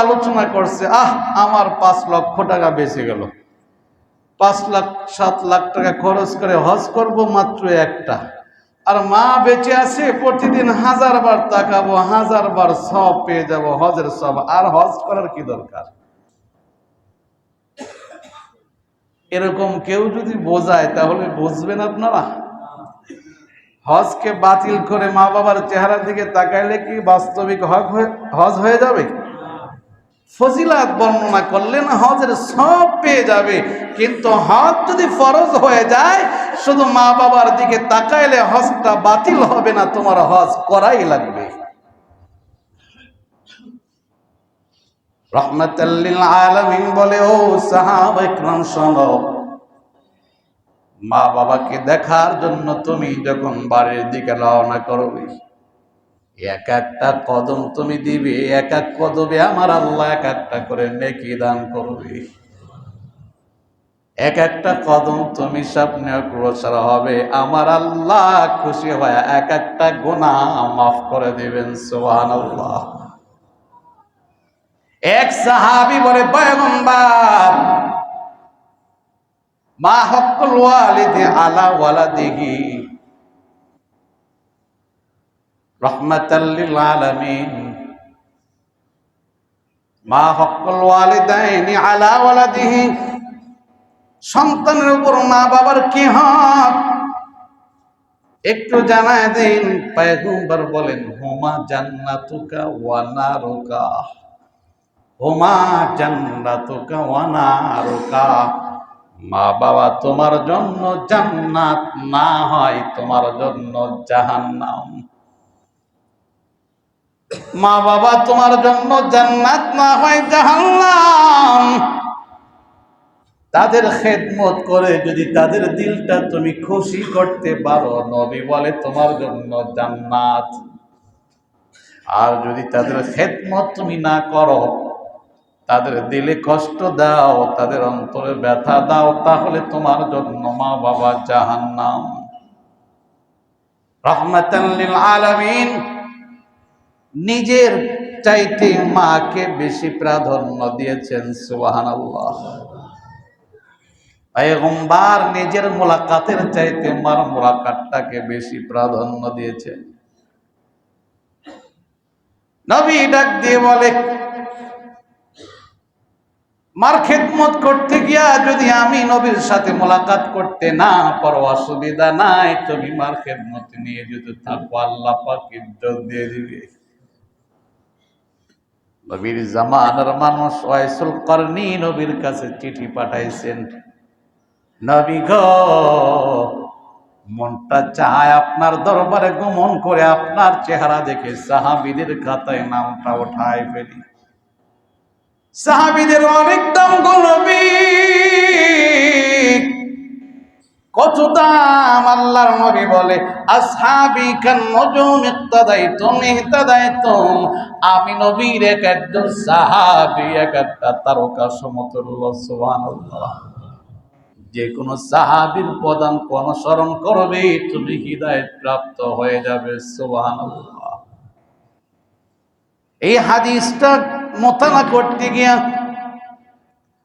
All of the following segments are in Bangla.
আলোচনা করছে, আমার 5 লক্ষ টাকা বেঁচে গেল, 5 লাখ 7 লাখ টাকা খরচ করে হজ করব মাত্র একটা, আর মা বেঁচে আছে, প্রতিদিন 1000 বার তাকাবো, 1000 বার সব পেয়ে যাব, হজের সব, আর হজ করার কি দরকার? এরকম কেউ যদি বোঝায় তাহলে বুঝবেন আপনারা? হজকে বাতিল করে মা বাবার চেহারার দিকে তাকাইলে কি বাস্তবিক হজ হয়ে যাবে? ফজিলাত বর্ণনা করলেন, হজের সব পেয়ে যাবে, কিন্তু হজ যদি ফরজ হয়ে যায়, শুধু মা বাবার দিকে তাকাইলে হজটা বাতিল হবে না, তোমার হজ করাই লাগবে। রাহমাতাল লিল আলামিন বলে, ও সাহাবায়ে কেরাম শোনো, মা বাবাকে দেখার জন্য তুমি যখন বাড়ির দিকে রওনা করবে, এক একটা কদম তুমি দিবে, এক এক কদমে আমার আল্লাহ এক একটা করে নেকি দান করবে। এক একটা কদম তুমি সামনে অগ্রসর হবে, আমার আল্লাহ খুশি হয় এক একটা গুনাহ মাফ করে দিবেন। সুবহানাল্লাহ। এক সাহাবী বলে, পয়গম্বর, মা হক্কুল ওয়ালিদি আলা ওয়ালাদিহি রাহমাতাল লিল আলামিন, মা হক্কুল ওয়ালিদাইনি আলা ওয়ালাদিহি, সন্তানের উপর মা বাবার কি হক একটু জানায় দিন। পয়গম্বর বলেন, হুমা জান্নাতুকা ওয়া নারুকা, হুমা জান্নাতুকা ওয়া নারুকা, মা বাবা তোমার জন্য জান্নাত, না হয় তোমার জন্য জাহান্নাম। মা বাবা তোমার জন্য জান্নাত, না হয় জাহান্নাম। তাদের খেদমত করে যদি তাদের দিলটা তুমি খুশি করতে পারো, নবী বলে তোমার জন্য জান্নাত। আর যদি তাদের খেদমত তুমি না করো, তাদের দিলে কষ্ট দাও, তাদের অন্তরে ব্যথা দাও, তাহলে তোমার জন্য মা বাবা জাহান্নাম। রাহমাতাল লিল আলামিন নিজের চাইতে মাকে বেশি প্রাধান্য দিয়েছেন। সুবহানাল্লাহ। পয়গম্বর নিজের মোলাকাতের চাইতে মার মোলাকাতটাকে বেশি প্রাধান্য দিয়েছেন। নবী ডাক দিয়ে বলে, মার খেদমত করতে গিয়া যদি আমি নবীর সাথে মোলাকাত করতে না পারো, অসুবিধা নাই, তুমি মার খেদমত নিয়ে যদি থাকো, আল্লাহ পাক ইজ্জত দিয়ে দিবে। নবীর জামানার মানুষ ওয়াইসুল করনি নবীর কাছে চিঠি পাঠাইছেন, নবী গো, মনটা চায় আপনার দরবারে গমন করে আপনার চেহারা দেখে সাহাবীদের খাতায় নামটা উঠায় ফেলি। সাহাবীদের অনেক দাম গো নবী, কত দাম। আল্লাহর নবী বলে, আসহাবী কান নুজুম ইক্তাদাইতুম ইহতাদাইতুম, আমি নবীর এক একজন সাহাবী এক একটা তারকা সমতুল্য। সুবহানাল্লাহ। যে কোন সাহাবীর পদাঙ্ক অনুসরণ করবে, তুমি হিদায়াত প্রাপ্ত হয়ে যাবে। সুবহানাল্লাহ। এই হাদিসটা মোতালা করতে গিয়া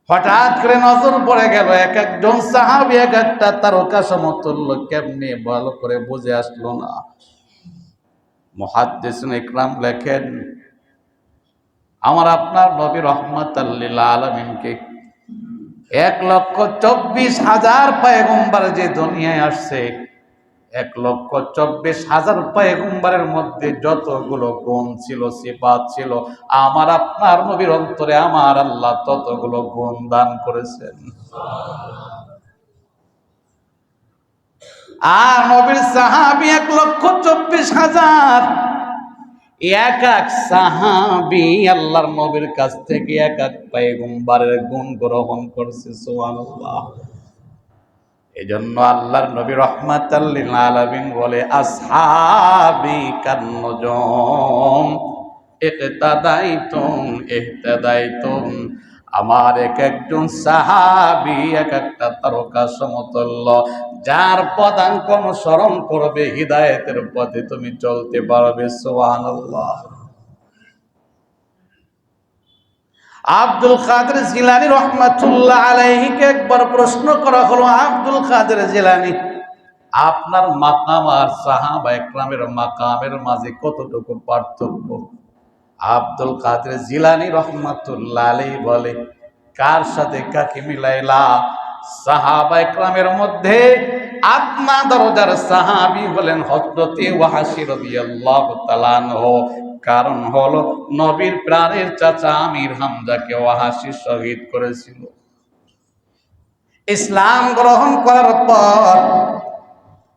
হঠাৎ করে নজর পড়ে গেল, এক একজন সাহাবী এক একটা তারকা সমতুল্য, কেমনে ভালো করে বুঝে আসলো না। মুহাদ্দিসুন ইকরাম লেখেন, আমার আপনার নবী রাহমাতাল লিল আলামিনকে 1,24,000 পয়গম্বর যে দুনিয়ায় আসছে, 1,24,000 পয়গম্বরের মধ্যে যতগুলো গুণ ছিল, সিফাত ছিল, আমার আপনার নবীর অন্তরে আমার আল্লাহ ততগুলো গুণ দান করেছেন। আর নবীর সাহাবী 1,24,000, এক এক সাহাবী আল্লাহর নবীর কাছ থেকে এক এক পয়গম্বরের গুণ গ্রহণ করছে। সুবহানাল্লাহ। এজন্য আল্লাহর নবী রাহমাতাল লিল আলামিন বলে, আসহাবী কান নুজুম ইক্তাদাইতুম ইহতাদাইতুম, আমার এক একজন সাহাবী এক একটা তারকা সমতুল্য, যার পদাঙ্ক অনুসরণ করবে হিদায়াতের পথে তুমি চলতে পারবে। সুবহানাল্লাহ। আব্দুল কাদের জিলানী রহমাতুল্লাহ আলাইহিকে একবার প্রশ্ন করা হলো, আব্দুল কাদের জিলানী, আপনার মাকাম আর সাহাবা একরামের মাকামের মাঝে কতটুকু পার্থক্য? আব্দুল কাদের জিলানী রহমাতুল্লাহ আলাইহি বলে, কার সাথে কাকে মিলাইলা? সাহাবা একরামের মধ্যে আদনা দরজার সাহাবী হলেন হযরতে ওয়াহাশী রাদিয়াল্লাহু তাআলা আনহু। কারণ হলো নবীর প্রাণের চাচা আমির হামজাকে ওয়াহাশী শহীদ করেছিল। ইসলাম গ্রহণ করার পর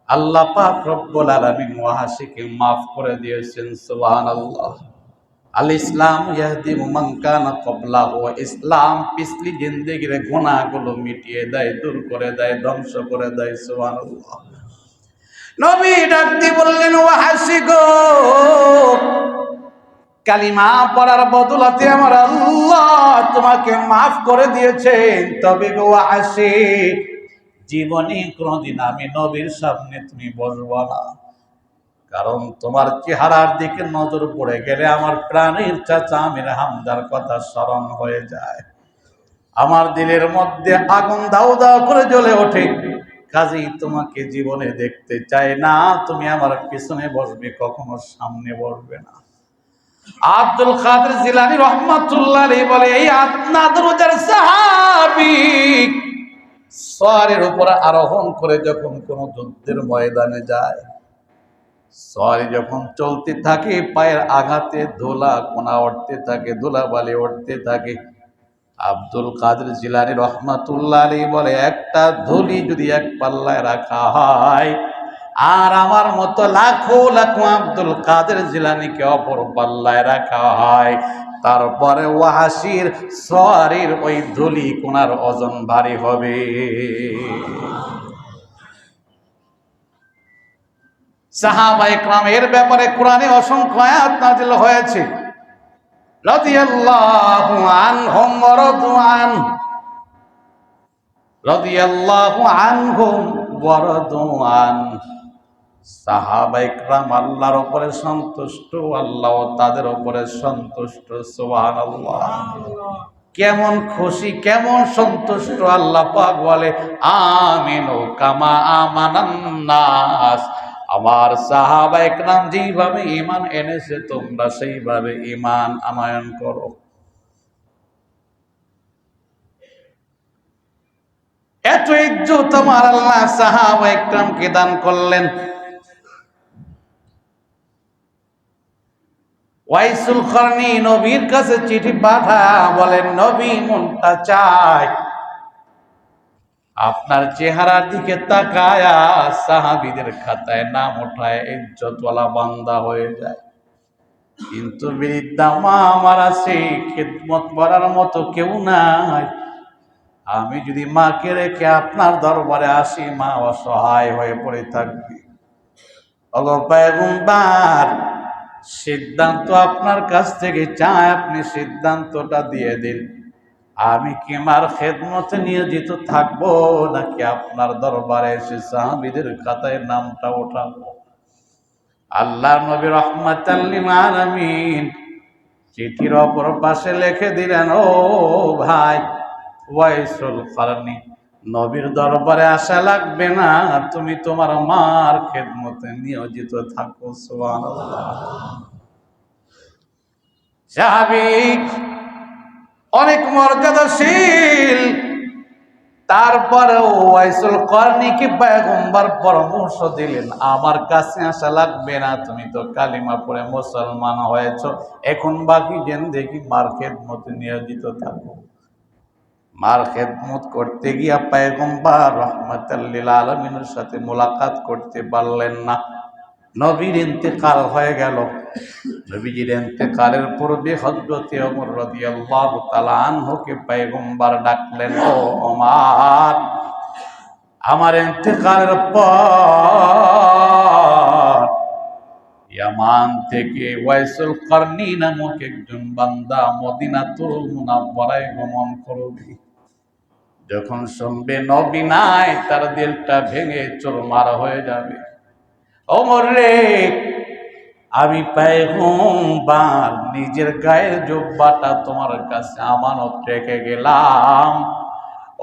আল্লাহ পাক রব্বুল আলামিন ওয়াহাশীকে মাফ করে দিয়েছেন। সুবহানাল্লাহ। আল ইসলাম ইয়াহদি মান কানা ক্বাবলাহু, ইসলাম পিছলি জিন্দেগির গুনাহগুলো মিটিয়ে দেয়, দূর করে দেয়, ধ্বংস করে দেয়। সুবহানাল্লাহ। নবী ডাক দিয়ে বললেন, ওয়াহাশী গো, কালিমা পড়ার বদলাতে আমার আল্লাহ তোমাকে মাফ করে দিয়েছেন। তবে গো ওয়াহাশী, জীবনে কোনদিন আমি নবীর সামনে তুমি বসবো না, কারণ তোমার চেহারার দিকে নজর পড়ে গেলে আমার প্রাণের চাচা আমির হামজার কথা স্মরণ হয়ে যায়, আমার দিলের মধ্যে আগুন দাউ দাউ করে জ্বলে ওঠে। কাজেই তোমাকে জীবনে দেখতে চাই না, তুমি আমার পিছনে বসবে, কখনো সামনে বসবে না। আব্দুল কাদের জিলানী রহমাতুল্লাহ আলাইহি বলে, এই আদনা দরজার সাহাবী সওয়ারির উপর আরোহণ করে যখন কোন যুদ্ধের ময়দানে যায়, সওয়ারি যখন চলতে থাকে, পায়ের আঘাতে ধুলা কোনা উঠতে থাকে, ধুলা বালি উঠতে থাকে। আব্দুল কাদের জিলানী রহমাতুল্লাহ আলাইহি বলে, একটা ধুলি যদি এক পাল্লায় রাখা হয়, আর আমার মতো লাখো লাখো আব্দুল কাদের জিলানীকে অপর পাল্লায় রাখা হয়, তারপরে ওয়াহাশীর সওয়ারির ওই ধুলি কোনার ওজন ভারী হবে। সাহাবায়ে কেরাম এর ব্যাপারে কোরআনে অসংখ্য আয়াত নাযিল হয়েছে। রাদিয়াল্লাহু আনহুম ওয়া রাদু আন, রাদিয়াল্লাহু আনহুম ওয়া রাদু আন। সাহাবায়ে কেরাম আল্লাহর উপরে সন্তুষ্ট, আল্লাহ তাদের উপরে সন্তুষ্ট। সুবহানাল্লাহ। কেমন খুশি, কেমন সন্তুষ্ট! আল্লাহ পাক বলে, আমিনু কামা আমানান নাস, আমার সাহাবায়ে কেরাম যেভাবে ঈমান এনেছে তোমরা সেইভাবে ঈমান আনয়ন করো। এত ইজ্জত আমার আল্লাহ সাহাবায়ে কেরামকে দান করলেন। ওয়াইসুল কারনী নবীর কাছে চিঠি পাঠা, বলেন, নবী মনটা চায় আপনার চেহারার দিকে তাকায়া সাহাবীদের খাতায় নাম ওঠায় ইজ্জতওয়ালা বান্দা হয়ে যায়। কিন্তু বৃদ্ধা মা আমার আছে, খেদমত করার মতো কেউ নাই। আমি যদি মাকে রেখে আপনার দরবারে আসি, মা অসহায় হয়ে পড়ে থাকবে। ওগো পয়গম্বর, সিদ্ধান্ত আপনার কাছ থেকে চাই, আপনি সিদ্ধান্তটা দিয়ে দিন। আমি কি মার খেদমতে নিয়োজিত থাকবো, নাকি আপনার দরবারে এসে সাহাবীদের খাতায় নামটা ওঠাবো? আল্লাহ নবী রাহমাতাল লিল আলামিন চিঠির অপর পাশে লিখে দিলেন, ও ভাই ওয়াইসুল কারনী, নবীর দরবারে আসা লাগবে না, তুমি তোমার মার খেদমতে নিয়োজিত থাকো। সুবহানাল্লাহ। সাহাবী অনেক মর্যাদাশীল, তারপরেও ওয়াইসুল কারনীকে পয়গম্বর পরামর্শ দিলেন, আমার কাছে আসা লাগবে না, তুমি তো কালিমা পড়ে মুসলমান হয়েছো, এখন বাকি জিন্দেগি মার খেদমতে নিয়োজিত থাকো। মার খেদমত করতে গিয়া পয়গম্বর রাহমাতাল লিল আলামিনের সাথে মোলাকাত করতে পারলেন না। নবীর ইন্তেকাল হয়ে গেল। নবীজির ইন্তেকালের পূর্বে হযরতে ওমর রাদিয়াল্লাহু তাআলা আনহুকে পয়গম্বর ডাকলেন, ও ওমর, আমার ইন্তেকালের পর ইয়ামান থেকে ওয়াইসুল কারনী নামক একজন বান্দা মদিনাতুল মুনাওয়ারায় গমন করবে। যখন শুনবে নবী নাই, তার দিলটা ভেঙে চুরমার হয়ে যাবে। ওমর রে, আমি পয়গম্বর নিজের গায়ের জুব্বাটা তোমার কাছে আমানত রেখে গেলাম।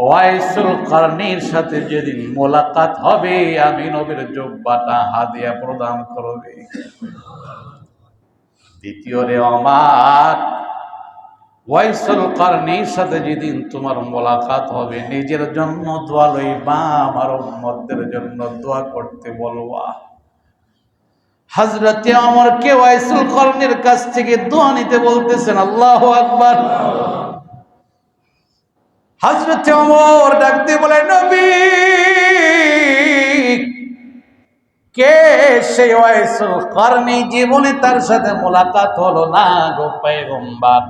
ওয়াইসুল কারনীর সাথে যেদিন মোলাকাত হবে আমি নবীর জুব্বাটা হাদিয়া প্রদান করবে। দ্বিতীয় রে আমার, ওয়াইসুল কারনীর সাথে যেদিন তোমার মোলাকাত হবে নিজের জন্য দোয়া লইবা, আমার উম্মতদের জন্য দোয়া করতে বলবা। হযরতে ওমরকে ওয়াইসুল কারনীর কাছ থেকে দোয়া নিতে বলতেছেন। আল্লাহু আকবার। হযরতে ওমর ডাকতে বলে, নবী কে সেই ওয়াইসুল কারনী? জীবনে তার সাথে মোলাকাত হলো না গো পয়গম্বর,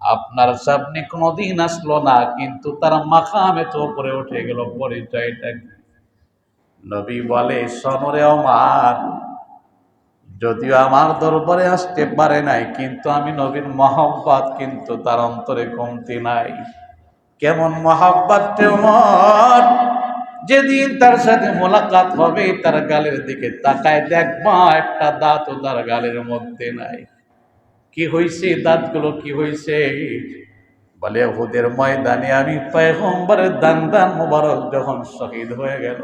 আপনার সামনে কোনোদিন আসলো না, কিন্তু তার মাকামে তো উপরে উঠে গেল। পরিচয়টা কি? নবী বলে, শোনরে ওমর, যদিও আমার দরবারে আসতে পারে নাই, কিন্তু আমি নবীর মহব্বত কিন্তু তার অন্তরে কমতি নাই। কেমন মহব্বত ওমর, যেদিন তার সাথে মোলাকাত হবে তার গালের দিকে তাকায় দেখবা একটা দাঁতও তার গালের মধ্যে নাই। কি হইছে? দাঁতগুলো কি হইছে? বলে, উহুদের ময়দানে আমি পয়গম্বরের দান মোবারক যখন শহীদ হয়ে গেল,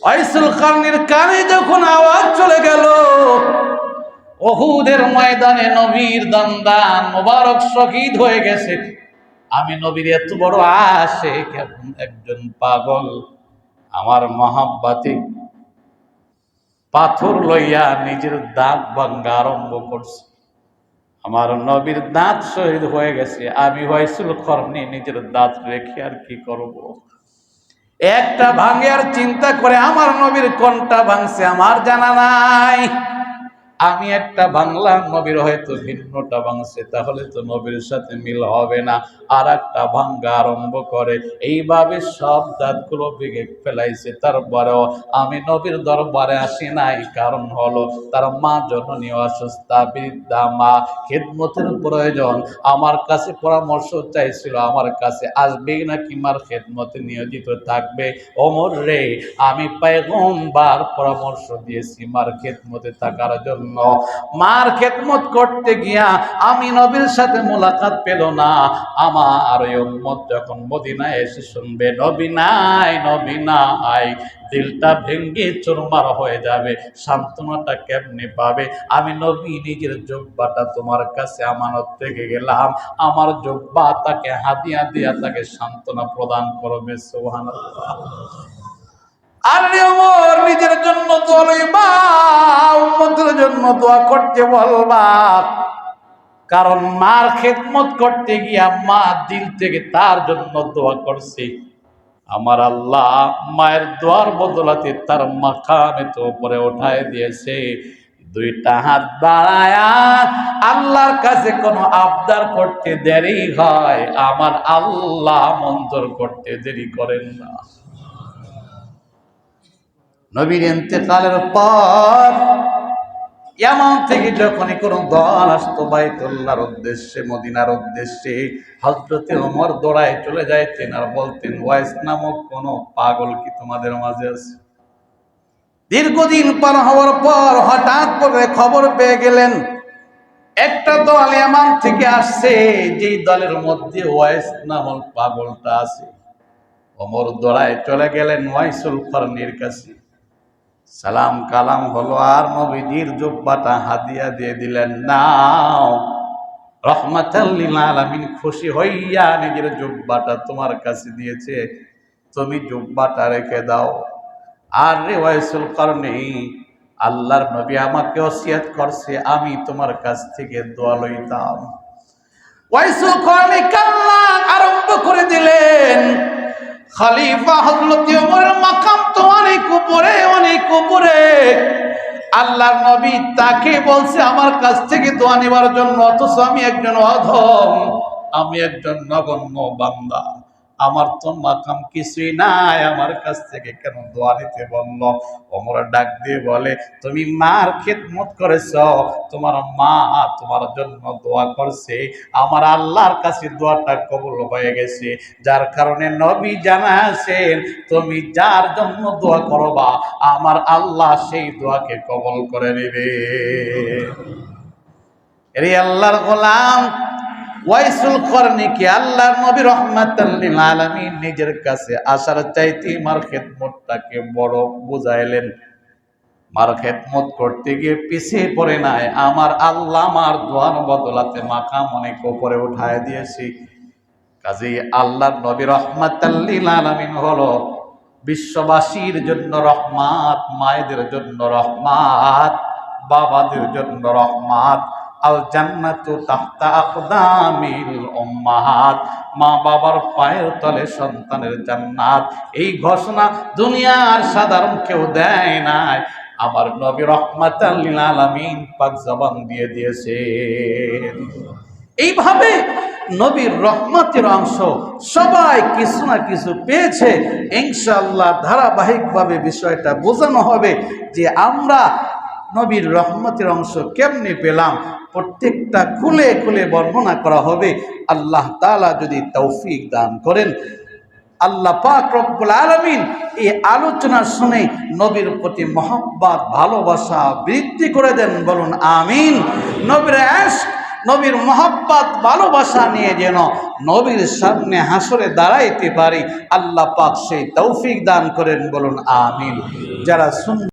ওয়াইসুল কারনীর কানে যখন আওয়াজ চলে গেল উহুদের ময়দানে নবীর দান মোবারক শহীদ হয়ে গেছে, আমি নবীর এত বড় আশিক একজন পাগল আমার মহব্বতে পাথর লইয়া নিজের দাঁত ভাঙা আরম্ভ করছে। আমার নবীর দাঁত শহীদ হয়ে গেছে, আমি ওয়াইসুল কারনী নিজের দাঁত রেখে আর কি করব? একটা ভাঙে আর চিন্তা করে আমার নবীর কোনটা ভাঙছে আমার জানা নাই। আমি একটা ভাঙলাম, নবীর হয়তো ভিন্নটা ভাঙছে, তাহলে তো নবীর সাথে মিল হবে না। আর একটা ভাঙ্গা আরম্ভ করে, এইভাবে সব দাঁতগুলো ভেঙে ফেলাইছে। তারপরেও আমি নবীর দরবারে আসি নাই, কারণ হলো তার মা জননী অসুস্থা, বৃদ্ধা মা, খেদমতের প্রয়োজন। আমার কাছে পরামর্শ চাইছিল, আমার কাছে আসবেই নাকি মার খেদমতে নিয়োজিত থাকবে। ওমর রে, আমি পয়গম্বর পরামর্শ দিয়েছি মার খেদমতে থাকার জন্য। মার খেদমত করতে গিয়া আমি নবীর সাথে মোলাকাত পেল না। আমার ওই উম্মত যখন মদিনায় এসে শুনবে নবী নাই, নবী নাই, দিলটা ভেঙ্গে চুরমার হয়ে যাবে। সান্ত্বনাটা কেমনে পাবে? আমি নবী নিজের জুব্বাটা তোমার কাছে আমানত রেখে গেলাম, আমার জুব্বা তাকে হাদিয়া দিয়া তাকে সান্ত্বনা প্রদান করবে। সুবহানাল্লাহ। আর ওমর নিজের জন্য দোয়া লইবা, উম্মতের জন্য দোয়া করতে বলবা, কারণ মার খেদমত করতে গিয়া মা দিল থেকে তার জন্য দোয়া করছে। আমার আল্লাহ মায়ের দোয়ার বদলাতে তার মাকামে তো উপরে উঠায় দিয়েছে। দুইটা হাত বাড়ায়া আল্লাহর কাছে কোনো আবদার করতে দেরি হয়, আমার আল্লাহ মঞ্জুর করতে দেরি করেন না। নবীর ইন্তেকালের পর ইয়ামান থেকে যখনই কোনো দল আসতো বাইতুল্লাহর উদ্দেশ্যে, মদিনার উদ্দেশ্যে, হযরতে ওমর দৌড়ায় চলে যাইতেন আর বলতেন, ওয়াইস নামক কোন পাগল কি তোমাদের মাঝে আছে? দীর্ঘদিন পার হওয়ার পর হঠাৎ করে খবর পেয়ে গেলেন একটা দল ইয়ামান থেকে আসছে, যেই দলের মধ্যে ওয়াইস নামক পাগলটা আছে। ওমর দৌড়ায় চলে গেলেন ওয়াইসুল কারনীর কাছে, সালাম কালাম হলো, আর নবীজির জুব্বাটা হাদিয়া দিয়ে দিলেন। নাও, রহমাতাল লিল আলামিন খুশি হইয়া নিজের জুব্বাটা তোমার কাছে দিয়েছে, তুমি জুব্বাটা রেখে দাও। আর রে ওয়াইসুল কারনী, আল্লাহর নবী আমাকে ওসিয়ত করছে আমি তোমার কাছ থেকে দোয়া লইতাম। ওয়াইসুল কারনী কান্না আরম্ভ করে দিলেন। খলিফা হযরত ওমরের মাকাম তো অনেক উপরে, অনেক উপরে। আল্লাহর নবী তাকে বলছে আমার কাছ থেকে দোয়া নেবার জন্য, অথচ আমি একজন অধম, আমি একজন নগণ্য বান্দা। আমার তো মাকাম কিছুই নাই, আমার কাছ থেকে কেন দোয়া নিতে বলল? ওমর ডাক দিয়ে বলে, তুমি মার খেদমত করেছ, তোমার মা তোমার জন্য দোয়া করছে, আমার আল্লাহর কাছে দোয়াটা কবুল হয়ে গেছে, যার কারণে নবী জানাছেন তুমি যার জন্য দোয়া করবা আমার আল্লাহ সেই দোয়াকে কবুল করে নেবে। এরে আল্লাহর গোলাম ওয়াইসুল করনিকে আল্লাহর নবী রাহমাতাল লিল আলামিন নিজের কাছে আসার চাইতে মার খেদমতটাকে বড় বুঝাইলেন। মার খেদমত করতে গিয়ে পিছিয়ে পড়ে নাই, আমার আল্লাহ আমার দোয়ার বদলাতে মাকাম অনেক উপরে উঠায় দিয়েছি। কাজেই আল্লাহর নবী রাহমাতাল লিল আলামিন হলো বিশ্ববাসীর জন্য রহমাত, মায়েদের জন্য রহমাত, বাবাদের জন্য রহমাত। আল জান্নাতু তাহতা আকদামিল উম্মাহাত, মা বাবার পায়ের তলে সন্তানের জান্নাত। এই ঘোষণা দুনিয়ার সাধারণ কেউ দেয় নাই, আমার নবী রাহমাতাল লিল আলামিন পাক জবান দিয়ে দিয়েছেন। এইভাবে নবীর রহমতের অংশ সবাই কিছু না কিছু পেয়েছে। ইনশাআল্লাহ ধারাবাহিকভাবে বিষয়টা বোঝানো হবে যে আমরা নবীর রহমতের অংশ কেমনে পেলাম, প্রত্যেকটা খুলে খুলে বর্ণনা করা হবে। আল্লাহ তাআলা যদি তৌফিক দান করেন, আল্লাহ পাক রব্বুল আলামিন এই আলোচনা শুনে নবীর প্রতি মহব্বত ভালোবাসা বৃদ্ধি করে দেন, বলুন আমিন। নবীর ইশক, নবীর মহব্বত ভালোবাসা নিয়ে যেন নবীর সামনে হাসরে দাঁড়াইতে পারি, আল্লাহ পাক সেই তৌফিক দান করেন, বলুন আমিন। যারা